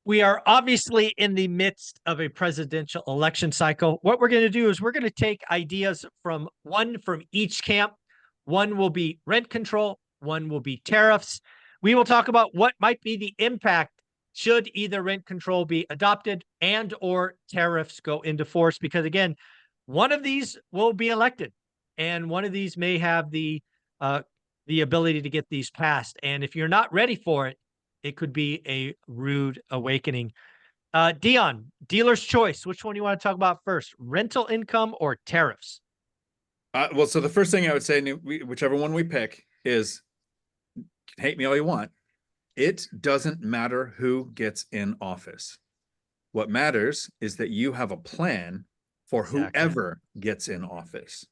We are obviously in the midst of a presidential election cycle. What we're going to do is we're going to take ideas from each camp. One will be rent control, one will be tariffs. We will talk about what might be the impact should either rent control be adopted and or tariffs go into force, because again, one of these will be elected and one of these may have the ability to get these passed. And if you're not ready for it, it could be a rude awakening. Dion, dealer's choice. Which one do you want to talk about first? Rental income or tariffs? Well, so the first thing I would say, whichever one we pick, is hate me all you want. It doesn't matter who gets in office. What matters is that you have a plan for whoever gets in office.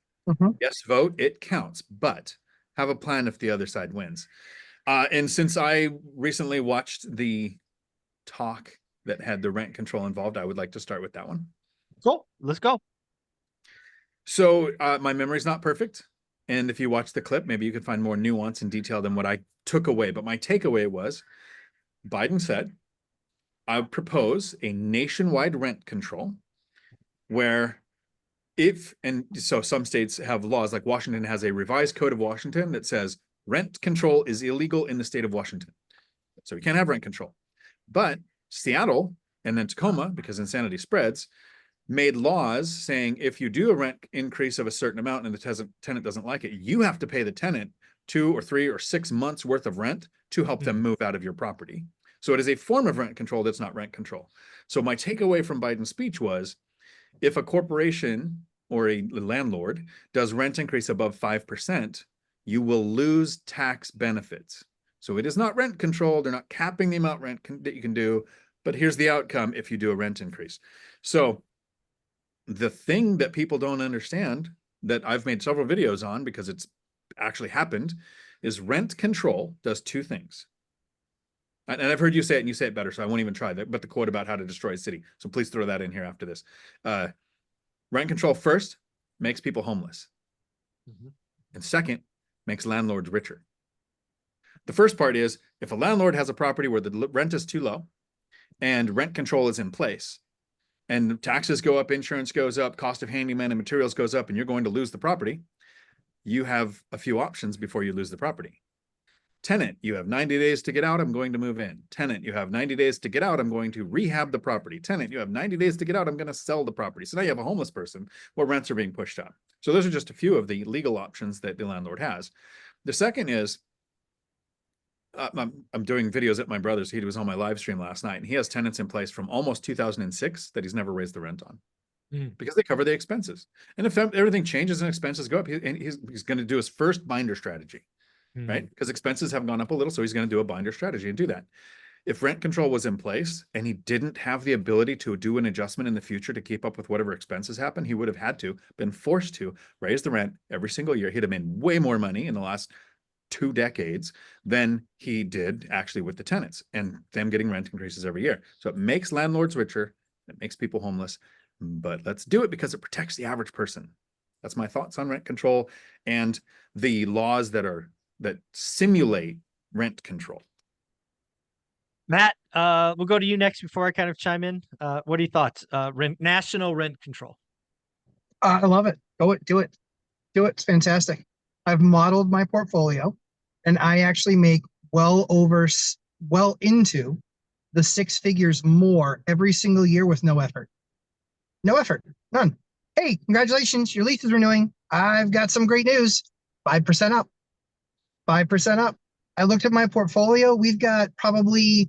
Yes, vote, it counts, but have a plan if the other side wins. And since I recently watched the talk that had the rent control involved, I would like to start with that one. Cool, let's go. So my memory's not perfect. And if you watch the clip, maybe you could find more nuance and detail than what I took away. But my takeaway was Biden said, I would propose a nationwide rent control where so some states have laws, like Washington has a revised code of Washington that says rent control is illegal in the state of Washington. So we can't have rent control. But Seattle and then Tacoma, because insanity spreads, made laws saying if you do a rent increase of a certain amount and the tenant doesn't like it, you have to pay the tenant 2 or 3 or 6 months worth of rent to help them move out of your property. So it is a form of rent control that's not rent control. So my takeaway from Biden's speech was, if a corporation or a landlord does rent increase above 5%, you will lose tax benefits. So it is not rent control. They're not capping the amount that you can do, but here's the outcome if you do a rent increase. So the thing that people don't understand, that I've made several videos on because it's actually happened, is rent control does 2 things. And I've heard you say it and you say it better, so I won't even try that, but the quote about how to destroy a city. So please throw that in here after this. Rent control first makes people homeless. And second, makes landlords richer. The first part is, if a landlord has a property where the rent is too low and rent control is in place, and taxes go up, insurance goes up, cost of handyman and materials goes up, and you're going to lose the property, you have a few options before you lose the property. Tenant, you have 90 days to get out, I'm going to move in. Tenant, you have 90 days to get out, I'm going to rehab the property. Tenant, you have 90 days to get out, I'm going to sell the property. So now you have a homeless person where rents are being pushed up. So those are just a few of the legal options that the landlord has. The second is, I'm doing videos at my brother's. He was on my live stream last night, and he has tenants in place from almost 2006 that he's never raised the rent on because they cover the expenses. And if everything changes and expenses go up, he's going to do his first binder strategy, right? Because expenses have gone up a little, so he's going to do a binder strategy and do that. If rent control was in place and he didn't have the ability to do an adjustment in the future to keep up with whatever expenses happen, he would have had to, been forced to raise the rent every single year. He'd have made way more money in the last 2 decades than he did actually with the tenants and them getting rent increases every year. So it makes landlords richer, it makes people homeless, but let's do it because it protects the average person. That's my thoughts on rent control and the laws that simulate rent control. Matt, we'll go to you next before I kind of chime in. What are your thoughts? National rent control. I love it. Do it. It's fantastic. I've modeled my portfolio, and I actually make well into the 6 figures more every single year with no effort. No effort, none. Hey, congratulations, your lease is renewing. I've got some great news. 5% up. 5% up. I looked at my portfolio. We've got probably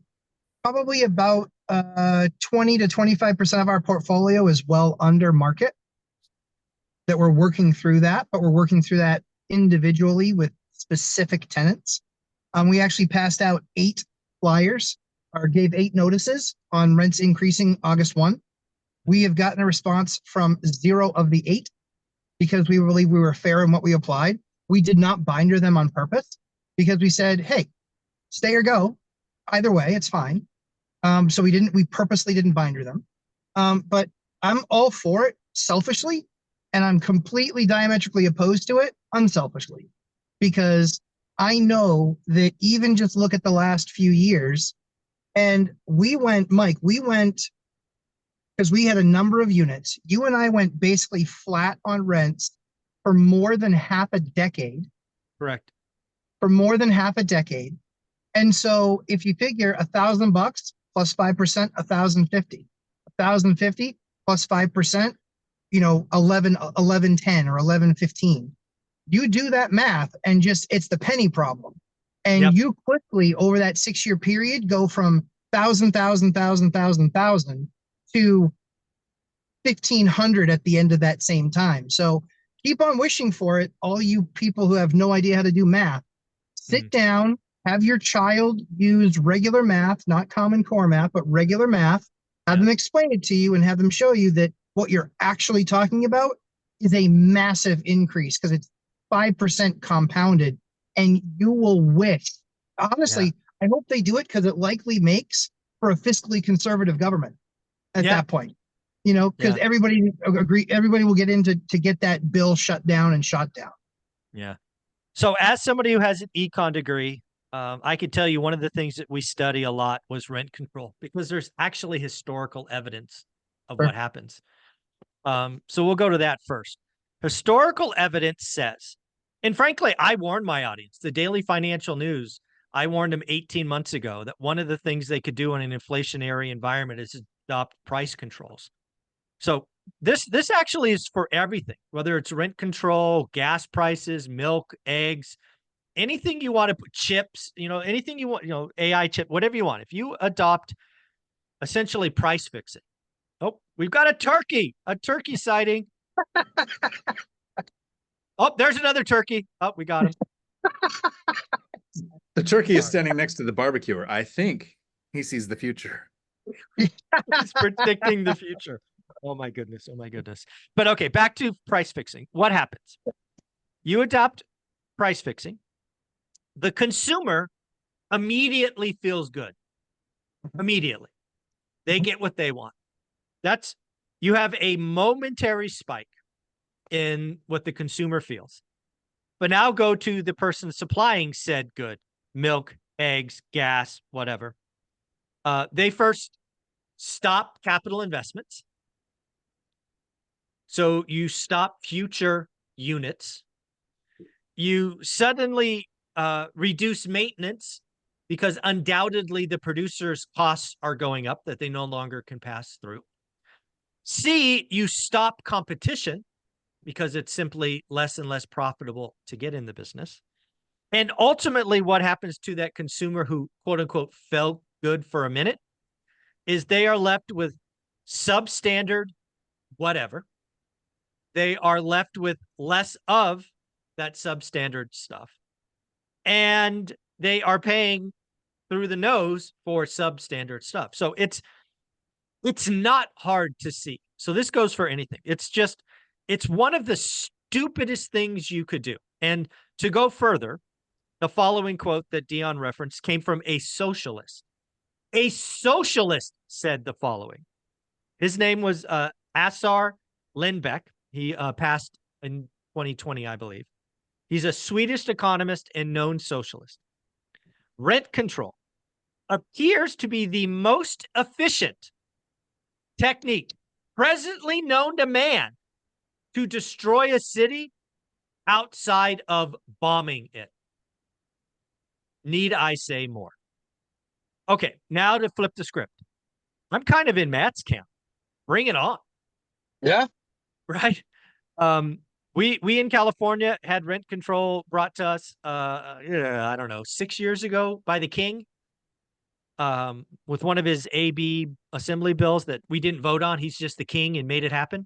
about 20 to 25% of our portfolio is well under market. That we're working through that, but we're working through that individually with specific tenants. We actually passed out 8 flyers or gave 8 notices on rents increasing August 1. We have gotten a response from 0 of the 8 because we believe we were fair in what we applied. We did not binder them on purpose because we said, hey, stay or go. Either way, it's fine. So we purposely didn't binder them. But I'm all for it selfishly, and I'm completely diametrically opposed to it unselfishly, because I know that even just look at the last few years, And we went, Mike, we went because we had a number of units. You and I went basically flat on rents for more than half a decade. Correct. For more than half a decade. And so if you figure $1,000 plus 5%, 1,050, 1,050 plus 5%, 1110 or 1115. You do that math and just it's the penny problem. And Yep. you quickly over that 6-year period go from 1,000 to 1,500 at the end of that same time. So keep on wishing for it, all you people who have no idea how to do math. Sit down, have your child use regular math, not Common Core math, but regular math. Have them explain it to you and have them show you that what you're actually talking about is a massive increase because it's 5% compounded, and you will wish. Honestly, I hope they do it because it likely makes for a fiscally conservative government at that point. Because everybody will get in to get that bill shut down and shot down. Yeah. So as somebody who has an econ degree, I could tell you one of the things that we study a lot was rent control because there's actually historical evidence of what happens. So we'll go to that first. Historical evidence says, and frankly, I warned my audience, the Daily Financial News, I warned them 18 months ago that one of the things they could do in an inflationary environment is adopt price controls. So this actually is for everything, whether it's rent control, gas prices, milk, eggs, anything you want to put, chips, anything you want, AI chip, whatever you want. If you adopt essentially price fixing. Oh, we've got a turkey sighting. Oh, there's another turkey. Oh, we got him. The turkey is standing next to the barbecuer. I think he sees the future. He's predicting the future. Oh my goodness. Oh my goodness. But okay, back to price fixing. What happens? You adopt price fixing. The consumer immediately feels good. Immediately. They get what they want. You have a momentary spike in what the consumer feels. But now go to the person supplying said good, milk, eggs, gas, whatever. They first stop capital investments. So you stop future units. You suddenly reduce maintenance because undoubtedly the producer's costs are going up that they no longer can pass through. C, you stop competition because it's simply less and less profitable to get in the business. And ultimately what happens to that consumer who quote unquote felt good for a minute is they are left with substandard whatever. They are left with less of that substandard stuff. And they are paying through the nose for substandard stuff. So it's not hard to see. So this goes for anything. It's one of the stupidest things you could do. And to go further, the following quote that Dion referenced came from a socialist. A socialist said the following. His name was Assar Lindbeck. He passed in 2020, I believe. He's a Swedish economist and known socialist. Rent control appears to be the most efficient technique presently known to man to destroy a city outside of bombing it. Need I say more? Okay, now to flip the script. I'm kind of in Matt's camp. Bring it on. Yeah. Right? We in California had rent control brought to us, I don't know, 6 years ago by the king, with one of his AB assembly bills that we didn't vote on. He's just the king and made it happen.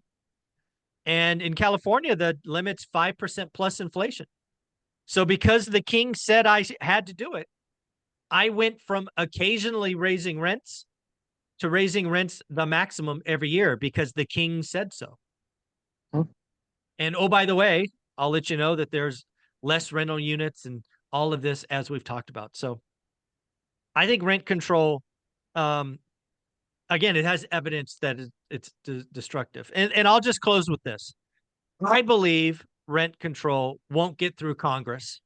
And in California, the limit's 5% plus inflation. So because the king said I had to do it, I went from occasionally raising rents to raising rents the maximum every year because the king said so. And oh, by the way, I'll let you know that there's less rental units and all of this as we've talked about. So I think rent control, again, it has evidence that it's destructive. And I'll just close with this. I believe rent control won't get through Congress.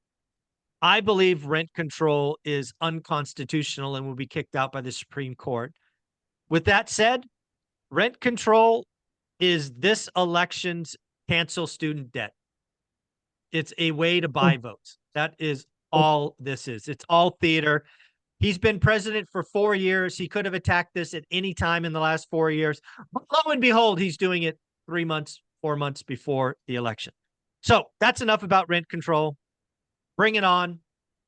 I believe rent control is unconstitutional and will be kicked out by the Supreme Court. With that said, rent control is this election's cancel student debt. It's a way to buy votes. That is all this is. It's all theater. He's been president for 4 years. He could have attacked this at any time in the last 4 years. But lo and behold, he's doing it 3 months, 4 months before the election. So that's enough about rent control. Bring it on.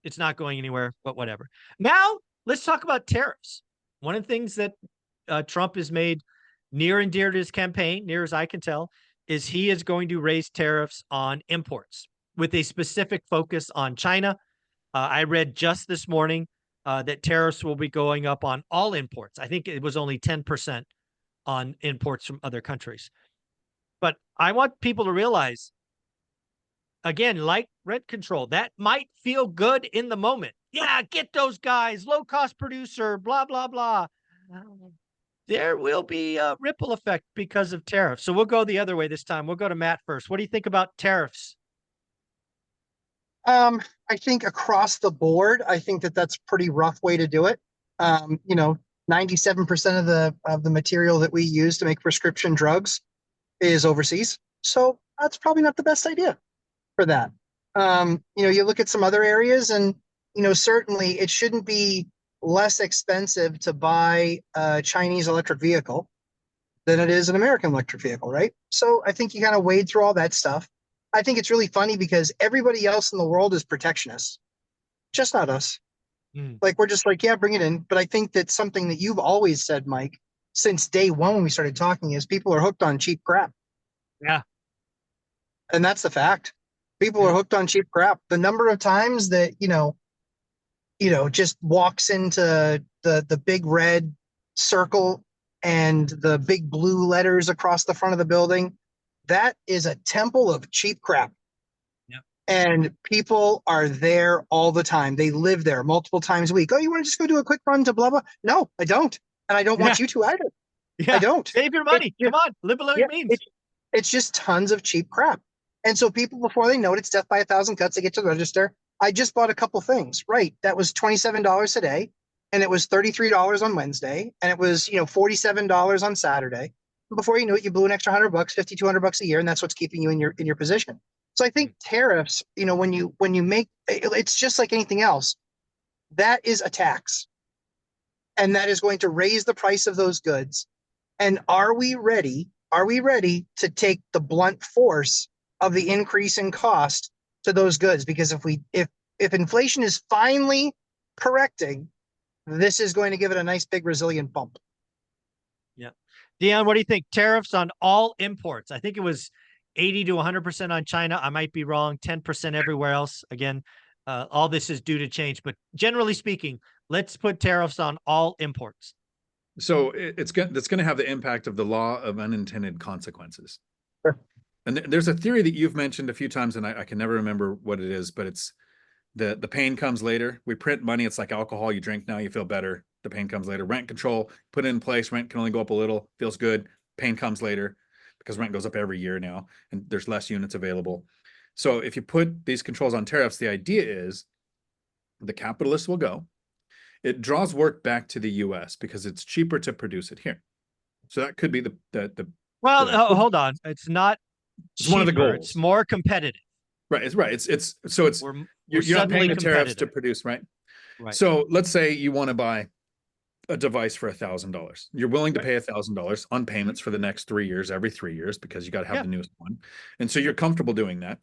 It's not going anywhere, but whatever. Now, let's talk about tariffs. One of the things that Trump has made near and dear to his campaign, near as I can tell, is he is going to raise tariffs on imports with a specific focus on China. I read just this morning that tariffs will be going up on all imports. I think it was only 10% on imports from other countries. But I want people to realize, again, like rent control, that might feel good in the moment. Yeah, get those guys, low cost producer, blah, blah, blah. There will be a ripple effect because of tariffs. So we'll go the other way this time. We'll go to Matt first. What do you think about tariffs? I think across the board, I think that that's a pretty rough way to do it. 97% of the material that we use to make prescription drugs is overseas. So that's probably not the best idea for that. You look at some other areas and, certainly it shouldn't be less expensive to buy a Chinese electric vehicle than it is an American electric vehicle, right? So I think you kind of wade through all that stuff. I think it's really funny because everybody else in the world is protectionist, just not us. Like, we're just like, yeah, bring it in. But I think that's something that you've always said, Mike, since day one when we started talking, is people are hooked on cheap crap. Yeah. And that's the fact. People are hooked on cheap crap. The number of times that, just walks into the big red circle and the big blue letters across the front of the building, that is a temple of cheap crap. Yep. And people are there all the time. They live there multiple times a week. Oh, you want to just go do a quick run to blah, blah? No, I don't. And I don't want you to either. Yeah. I don't. Save your money. Come on. Live below your means. It's just tons of cheap crap. And so people, before they know it, it's death by 1,000 cuts. They get to the register. I just bought a couple things. Right. That was $27 today. And it was $33 on Wednesday. And it was, $47 on Saturday. Before you knew it, you blew an extra $100, $5,200 a year, and that's what's keeping you in your position. So I think tariffs, when you make, it's just like anything else. That is a tax, and that is going to raise the price of those goods. And are we ready? Are we ready to take the blunt force of the increase in cost to those goods? Because if inflation is finally correcting, this is going to give it a nice big resilient bump. Yeah. Dion, what do you think? Tariffs on all imports. I think it was 80 to 100% on China. I might be wrong. 10% everywhere else. Again, all this is due to change. But generally speaking, let's put tariffs on all imports. So that's going to have the impact of the law of unintended consequences. Sure. And there's a theory that you've mentioned a few times, and I can never remember what it is, but it's the pain comes later. We print money. It's like alcohol. You drink now, you feel better. The pain comes later. Rent control, put it in place. Rent can only go up a little. Feels good. Pain comes later because rent goes up every year now, and there's less units available. So if you put these controls on tariffs, the idea is the capitalists will go. It draws work back to the U.S. because it's cheaper to produce it here. So that could be the hold on. It's not. It's one of the goals. It's more competitive. Right. It's right. You're not paying the tariffs to produce, right? Right. So let's say you want to buy a device for $1,000. You're willing to pay $1,000 on payments for the next 3 years, every 3 years, because you got to have the newest one. And so you're comfortable doing that.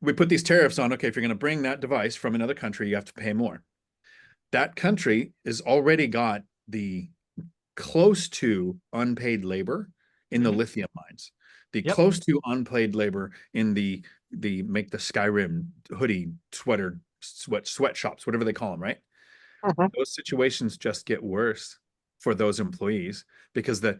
We put these tariffs on. Okay, if you're going to bring that device from another country, you have to pay more. That country has already got the close to unpaid labor in the lithium mines, the close to unpaid labor in the make the Skyrim hoodie, sweatshops, whatever they call them, right? Those situations just get worse for those employees because the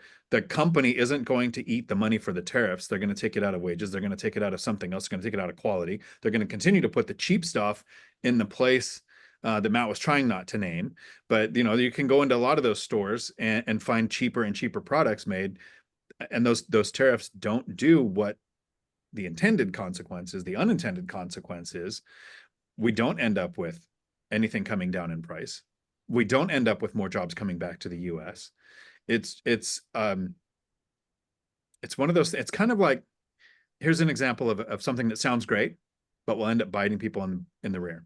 company isn't going to eat the money for the tariffs. They're going to take it out of wages. They're going to take it out of something else. They're going to take it out of quality. They're going to continue to put the cheap stuff in the place that Matt was trying not to name. But, you can go into a lot of those stores and find cheaper and cheaper products made. And those tariffs don't do what the intended consequences, the unintended consequences. we don't end up with anything coming down in price. We don't end up with more jobs coming back to the US. It's one of those, it's kind of like, here's an example of something that sounds great, but will end up biting people in the rear.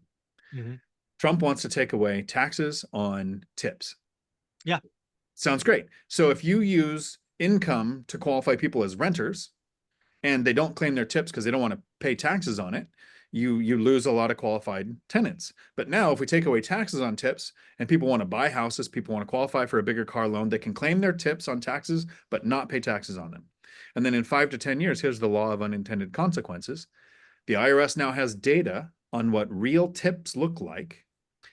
Mhm. Trump wants to take away taxes on tips. Yeah. Sounds great. So if you use income to qualify people as renters and they don't claim their tips because they don't want to pay taxes on it, you lose a lot of qualified tenants. But now if we take away taxes on tips and people want to buy houses, people want to qualify for a bigger car loan, they can claim their tips on taxes, but not pay taxes on them. And then in 5 to 10 years, here's the law of unintended consequences. The IRS now has data on what real tips look like.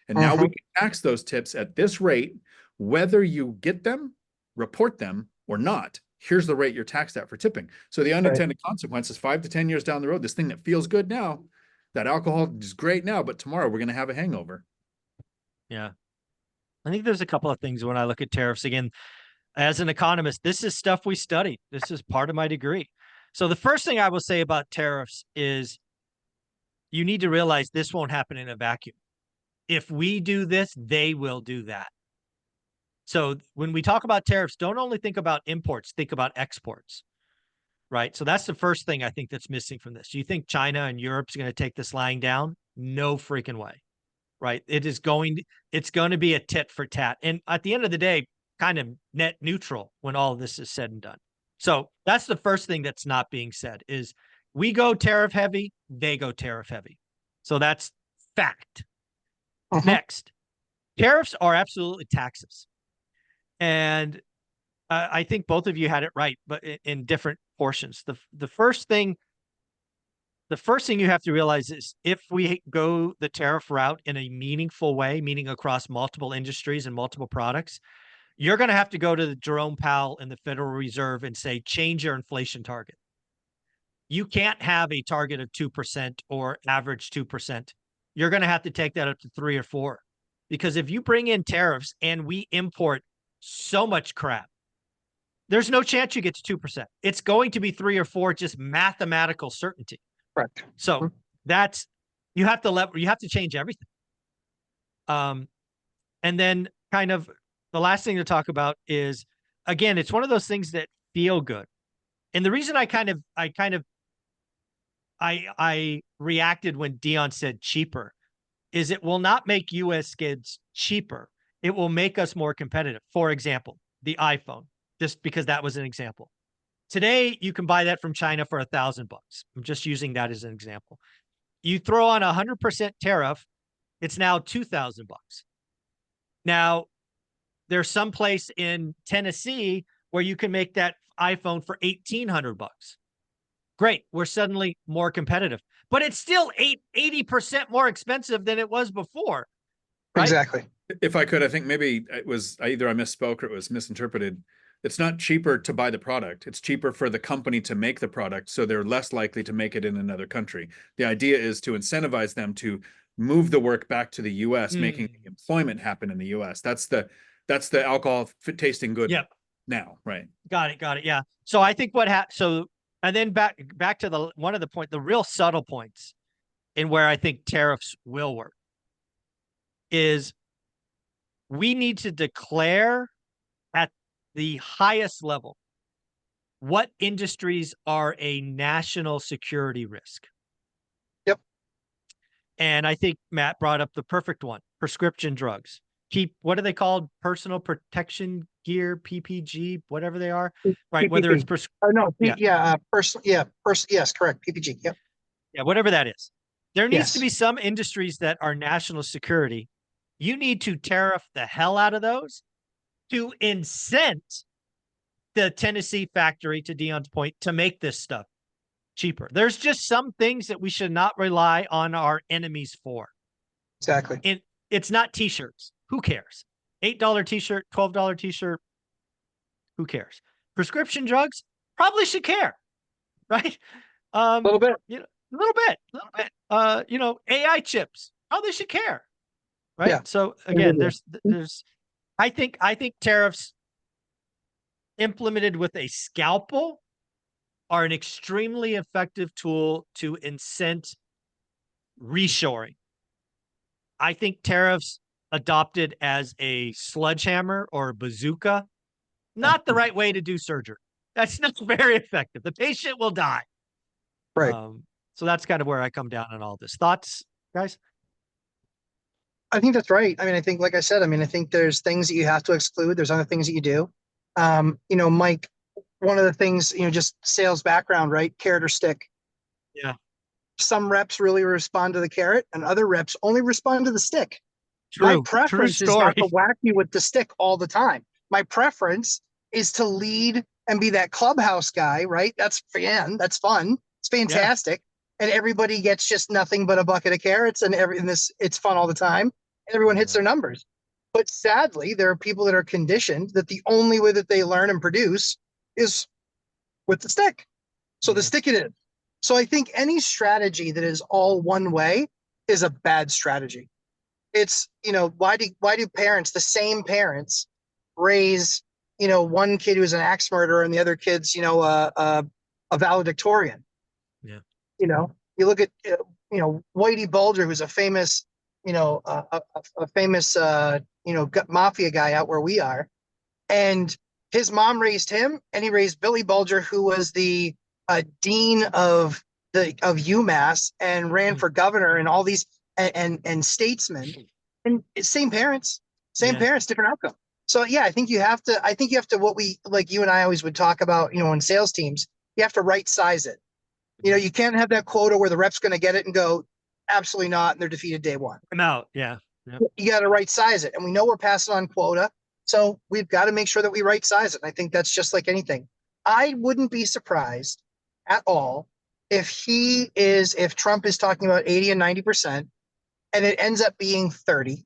And now we can tax those tips at this rate, whether you get them, report them, or not. Here's the rate you're taxed at for tipping. So the unintended consequences, 5 to 10 years down the road, this thing that feels good now, that alcohol is great now, but tomorrow we're going to have a hangover. Yeah. I think there's a couple of things when I look at tariffs. Again, as an economist, this is stuff we studied. This is part of my degree. So the first thing I will say about tariffs is you need to realize this won't happen in a vacuum. If we do this, they will do that. So when we talk about tariffs, don't only think about imports, think about exports, right? So that's the first thing I think that's missing from this. Do you think China and Europe's going to take this lying down? No freaking way, right? It's going to be a tit for tat. And at the end of the day, kind of net neutral when all of this is said and done. So that's the first thing that's not being said is we go tariff heavy, they go tariff heavy. So that's fact. Next, tariffs are absolutely taxes. And I think both of you had it right, but in different portions. The first thing you have to realize is if we go the tariff route in a meaningful way, meaning across multiple industries and multiple products, you're going to have to go to Jerome Powell and the Federal Reserve and say, change your inflation target. You can't have a target of 2% or average 2%. You're going to have to take that up to 3 or 4. Because if you bring in tariffs and we import so much crap, there's no chance you get to 2%. It's going to be 3 or 4, just mathematical certainty. Correct. So that's, you have to change everything. And then kind of the last thing to talk about is, again, it's one of those things that feel good. And the reason I reacted when Dion said cheaper is it will not make US goods cheaper. It will make us more competitive. For example, the iPhone, just because that was an example. Today, you can buy that from China for $1,000. I'm just using that as an example. You throw on 100% tariff, it's now $2,000. Now, there's some place in Tennessee where you can make that iPhone for $1,800. Great, we're suddenly more competitive, but it's still 80% more expensive than it was before. Right? Exactly. If I could, I think maybe it was either I misspoke or it was misinterpreted. It's not cheaper to buy the product. It's cheaper for the company to make the product, so they're less likely to make it in another country. The idea is to incentivize them to move the work back to the US, making the employment happen in the US. That's the alcohol tasting good now, right? Got it. Yeah. So I think and then back to the real subtle points in where I think tariffs will work is we need to declare at the highest level what industries are a national security risk. Yep. And I think Matt brought up the perfect one, prescription drugs. What are they called? Personal protection gear, PPG, whatever they are, right? PPG. Whether it's yes, correct. PPG. Yep. Yeah, whatever that is. There needs to be some industries that are national security. You need to tariff the hell out of those to incent the Tennessee factory, to Dion's point, to make this stuff cheaper. There's just some things that we should not rely on our enemies for. Exactly. And it's not t-shirts. Who cares? $8 t-shirt, $12 t-shirt. Who cares? Prescription drugs probably should care, right? A little bit. A little bit. AI chips probably should care, right? Yeah. So again, I think tariffs implemented with a scalpel are an extremely effective tool to incent reshoring. I think tariffs adopted as a sledgehammer or a bazooka, not the right way to do surgery. That's not very effective. The patient will die. Right. So that's kind of where I come down on all this. Thoughts, guys? I think that's right. I mean, I think, like I said, I mean, I think there's things that you have to exclude. There's other things that you do. Mike, one of the things, just sales background, right? Carrot or stick. Yeah. Some reps really respond to the carrot and other reps only respond to the stick. My True preference is story. not to whack you with the stick all the time. My preference is to lead and be that clubhouse guy, right? That's fun. That's fun. It's fantastic. And everybody gets just nothing but a bucket of carrots and it's fun all the time. And everyone hits their numbers. But sadly, there are people that are conditioned that the only way that they learn and produce is with the stick. So the stick it is. So I think any strategy that is all one way is a bad strategy. It's, why do parents, the same parents, raise, one kid who's an axe murderer and the other kid's, a valedictorian? Yeah. You look at, Whitey Bulger, who's a famous, a famous, mafia guy out where we are. And his mom raised him and he raised Billy Bulger, who was the dean of UMass and ran for governor and all these and statesmen, and same parents, different outcome. So yeah, I think you have to what we, like you and I always would talk about, in sales teams, you have to right size it. You can't have that quota where the rep's going to get it and go, absolutely not, and they're defeated day one. I'm out. Yeah. You got to right size it. And we know we're passing on quota. So we've got to make sure that we right size it. And I think that's just like anything. I wouldn't be surprised at all if Trump is talking about 80 and 90% and it ends up being 30.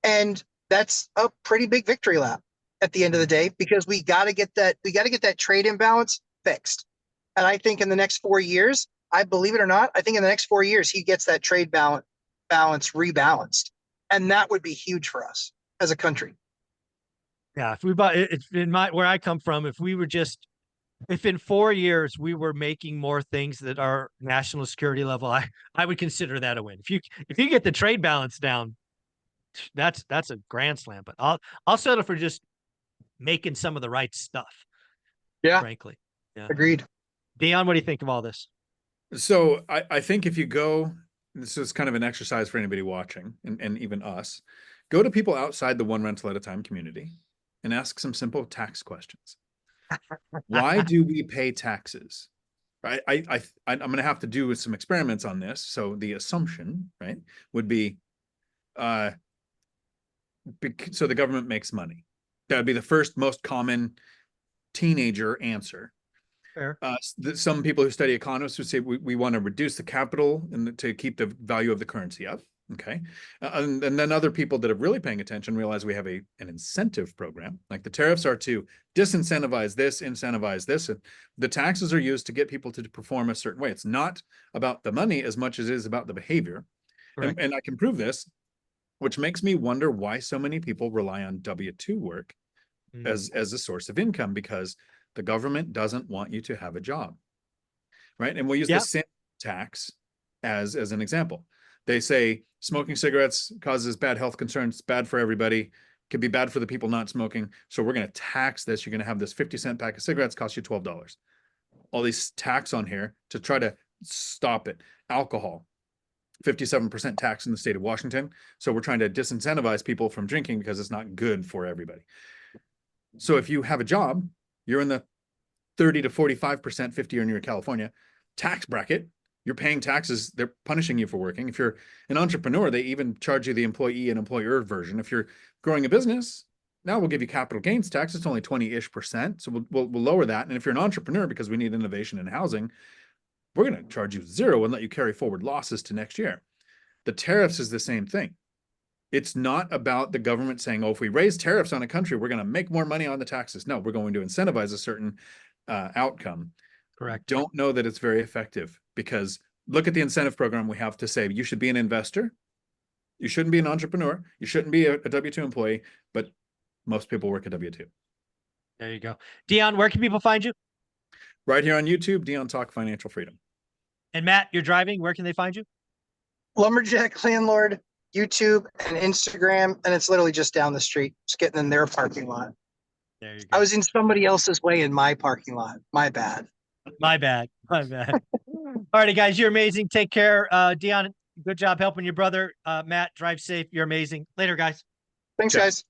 And that's a pretty big victory lap at the end of the day, because we got to get that trade imbalance fixed. And I think in the next 4 years, I believe it or not, I think in the next 4 years, he gets that trade balance rebalanced. And that would be huge for us as a country. Yeah. If we bought it in where I come from, if in 4 years we were making more things that are national security level, I would consider that a win. If you get the trade balance down, that's a grand slam. But I'll settle for just making some of the right stuff. Yeah. Frankly. Yeah. Agreed. Dion, what do you think of all this? So I think if you go, this is kind of an exercise for anybody watching and even us, go to people outside the one rental at a time community and ask some simple tax questions. Why do we pay taxes? I'm going to have to do some experiments on this. So the assumption, right, would be, so the government makes money. That would be the first most common teenager answer. Fair. Some people who study economists would say we want to reduce the capital and to keep the value of the currency up. Okay. And then other people that are really paying attention realize we have an incentive program. Like the tariffs are to disincentivize this, incentivize this. And the taxes are used to get people to perform a certain way. It's not about the money as much as it is about the behavior. And I can prove this, which makes me wonder why so many people rely on W-2 work as a source of income, because the government doesn't want you to have a job, right? And we'll use the sin tax as an example. They say smoking cigarettes causes bad health concerns, bad for everybody, could be bad for the people not smoking. So we're going to tax this. You're going to have this 50-cent pack of cigarettes cost you $12. All these tax on here to try to stop it. Alcohol, 57% tax in the state of Washington. So we're trying to disincentivize people from drinking because it's not good for everybody. So if you have a job, you're in the 30 to 45%, 50 in your California tax bracket. You're paying taxes. They're punishing you for working. If you're an entrepreneur, they even charge you the employee and employer version. If you're growing a business, now we'll give you capital gains tax. It's only 20-ish%. So we'll lower that. And if you're an entrepreneur, because we need innovation in housing, we're going to charge you 0 and let you carry forward losses to next year. The tariffs is the same thing. It's not about the government saying, oh, if we raise tariffs on a country, we're going to make more money on the taxes. No, we're going to incentivize a certain outcome. Correct. Don't know that it's very effective, because look at the incentive program we have to say you should be an investor. You shouldn't be an entrepreneur. You shouldn't be a W-2 employee, but most people work at W-2. There you go. Dion, where can people find you? Right here on YouTube, Dion Talk Financial Freedom. And Matt, you're driving. Where can they find you? Lumberjack Landlord, YouTube, and Instagram, and it's literally just down the street, just getting in their parking lot. There you I go. was in somebody else's way in my parking lot. My bad. My bad. My bad. All righty, guys. You're amazing. Take care. Dion, good job helping your brother. Matt, drive safe. You're amazing. Later, guys. Thanks, Yeah. guys.